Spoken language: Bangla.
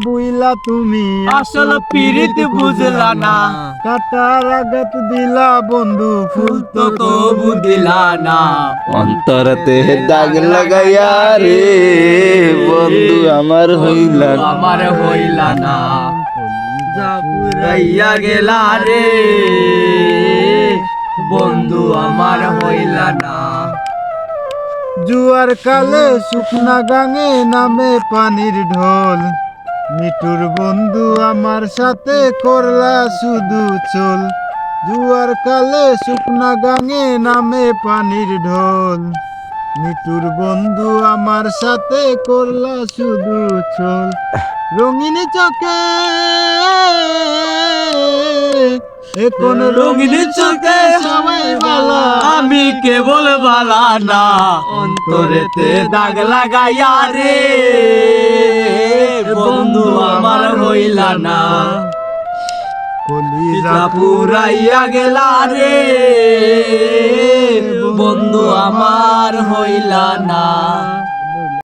বুইলা তুমি আসল পিরিত বুঝলা না, কাটার আঘাত দিলা বন্ধু ফুল তো তবু দিলা না। অন্তরতে দাগ লাগাইয়া রে বন্ধু আমার হইলা না। আমার হইলা না, পুরাইয়া গেলা রে বন্ধু আমার হইলা না। জুয়ার কালে শুকনা গাঙে নামে পানির ঢোল, মিঠুর বন্ধু আমার সাথে করলা শুধু চল। জুয়ার কালে শুকনা গাঙে নামে পানির ঢোল, মিঠুর বন্ধু আমার সাথে করলা শুধু চল। রঙিন চোখে এখন রঙিন চোখে সবাই বালা, আমি কেবল বালা না, অন্তরেতে দাগ লাগাইয়া রে বন্ধু আমার হইলা না। কলিজা পুরাইয়া গেলা রে বন্ধু আমার হইলা না।